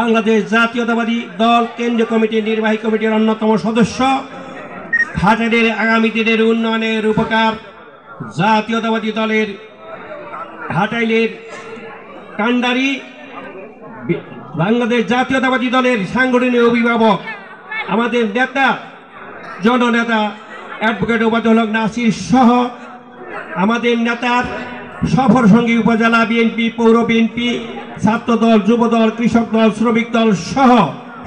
বাংলাদেশ জাতীয়তাবাদী দল কেন্দ্রীয় কমিটির নির্বাহী কমিটির অন্যতম সদস্য। ঘাটালের আগামী দিনের উন্নয়নের উপকার জাতীয়তাবাদী দলের ঘাটাইলের কান্ডারি বাংলাদেশ জাতীয়তাবাদী দলের সাংগঠনিক অভিভাবক আমাদের নেতা জননেতা অ্যাডভোকেট ওবায়দুল হক নাসির সহ আমাদের নেতার সফর সঙ্গী উপজেলা বিএনপি, পৌর বিএনপি, ছাত্রদল, যুবদল, কৃষক দল, শ্রমিক দল সহ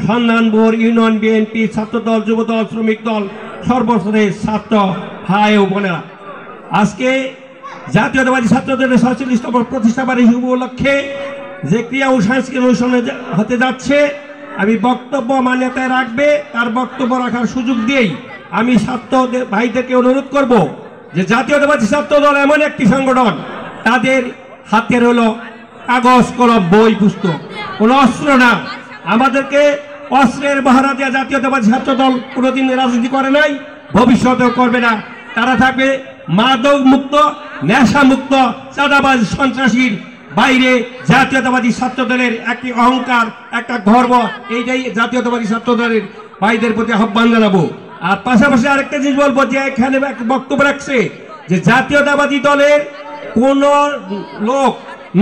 সন্ধানপুর ইউনিয়ন বিএনপি, ছাত্রদল, যুবদল, শ্রমিক দল, সর্বস্তরের ছাত্র ভাই ও বোনেরা, আজকে জাতীয়তাবাদী ছাত্রদলের ৪৭তম প্রতিষ্ঠা বার্ষিকী উপলক্ষে যে ক্রিয়া ও সাংস্কৃতিক অনুষ্ঠান হতে যাচ্ছে, আমি বক্তব্য আমার নেতায় রাখবে, তার বক্তব্য রাখার সুযোগ দিয়েই আমি ছাত্র ভাইদেরকে অনুরোধ করব যে জাতীয়তাবাদী ছাত্রদল এমন একটি সংগঠন, তাদের হাতের হলো কাগজ, কলম, বই, পুস্তক, কোনো অস্ত্র না। আমাদেরকে অস্ত্রের বাহারা দেওয়া জাতীয়তাবাদী ছাত্রদল কোনোদিন রাজনীতি করে নাই, ভবিষ্যতেও করবে না। তারা থাকবে মাদক মুক্ত, নেশা মুক্ত, চাঁদাবাজ, সন্ত্রাসীর বাইরে। জাতীয়তাবাদী ছাত্রদলের একটি অহংকার, একটা গর্ব, এইটাই জাতীয়তাবাদী ছাত্রদলের ভাইদের প্রতি আহ্বান জানাবো। আর পাশাপাশি আরেকটা জিনিস বলবো, যে এখানে বক্তব্য রাখছে যে জাতীয়তাবাদী দলের কোন লোক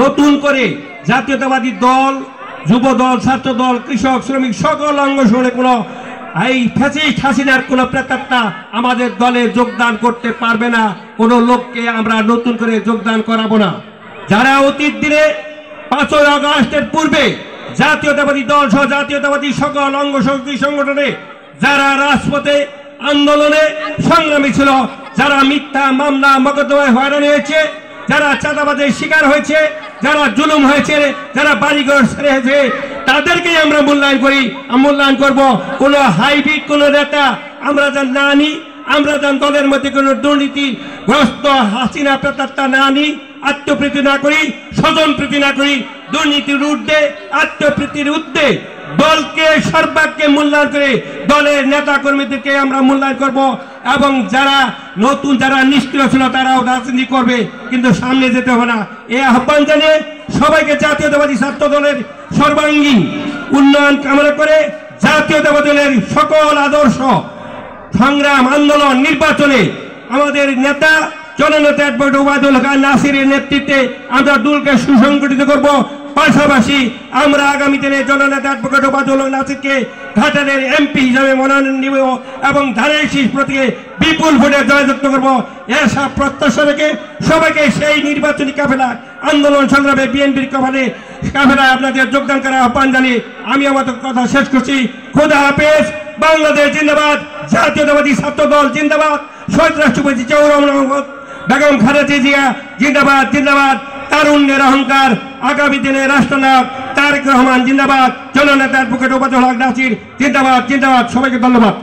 নতুন করে জাতীয়তাবাদী দল, যুবদল, ছাত্রদল, কৃষক, শ্রমিক সকল অঙ্গসংগঠনে কোনো এই ফ্যাসিস্ট হাসিনার কোনো প্রেতাত্মা আমাদের দলে যোগদান করতে পারবে না। কোনো লোককে আমরা নতুন করে যোগদান করাবো না। যারা অতীত দিনে ৫ই আগস্টের পূর্বে জাতীয়তাবাদী দল সহ জাতীয়তাবাদী সকল অঙ্গশক্তি সংগঠনে যারা রাজপথে আন্দোলনে সংগ্রামী ছিল, যারা মিথ্যা মামলা মোকদ্দমায় হয়রানি হয়েছে, যারা চাঁদাবাজের শিকার হয়েছে, যারা জুলুম হয়েছে, যারা বাড়িঘর ছেড়েছে, তাদেরকেই আমরা মূল্যায়ন করব। কোনো হাইব্রিড কোনো নেতা আমরা যেন না আনি, আমরা যেন দলের মধ্যে কোনো দুর্নীতিগ্রস্ত হাসিনা প্রেতাত্মা না আনি, আত্মপ্রীতি না করি, স্বজন প্রীতি না করি, দুর্নীতির ঊর্ধ্বে আত্মপ্রীতির ঊর্ধ্বে দলকে সর্বাগ্রে মূল্যায়ন করে দলের নেতা কর্মীদেরকে আমরা মূল্যায়ন করব। এবং যারা নতুন, যারা নিষ্ক্রিয় ছিল, তারাও রাজনীতি করবে, কিন্তু সামনে যেতে হবে না। এই আহ্বান জানিয়ে সবাইকে জাতীয়তাবাদী ছাত্র দলের সর্বাঙ্গীন উন্নয়ন কামনা করে জাতীয়তাবাদী দলের সকল আদর্শ সংগ্রাম, আন্দোলন, নির্বাচনে আমাদের নেতা জননেতা অ্যাডভোকেট ওবায়দুল হক নাসিরের নেতৃত্বে আমরা দলকে সুসংগঠিত করব। পাশাপাশি আমরা আগামী দিনে জননেতা অ্যাডভোকেট ওবায়দুল হক নাসিরকে ঘাটালের এমপি হিসাবে মনোনয়ন নিব এবং ধানের শীষ প্রতীকে বিপুল ভোটে জয়যুক্ত করব। এসব প্রত্যাশা রেখে সবাইকে সেই নির্বাচনী কাফেলা, আন্দোলন সংগ্রামে বিএনপির কাফেলায় আপনাদের যোগদান করার আহ্বান জানিয়ে আমি আমার কথা শেষ করছি। খোদা হাফেজ। বাংলাদেশ জিন্দাবাদ, জাতীয়তাবাদী ছাত্র দল জিন্দাবাদ, শহীদ রাষ্ট্রপতি জিয়াউর রহমান, বেগম খালেদা জিয়া জিন্দাবাদ, জিন্দাবাদ। তারুণ্যের অহংকার, আগামী দিনে রাষ্ট্রনায়ক তারেক রহমান জিন্দাবাদ, জননেতা অ্যাডভোকেট ওবায়দুল হক নাসির জিন্দাবাদ, জিন্দাবাদ। সবাইকে ধন্যবাদ।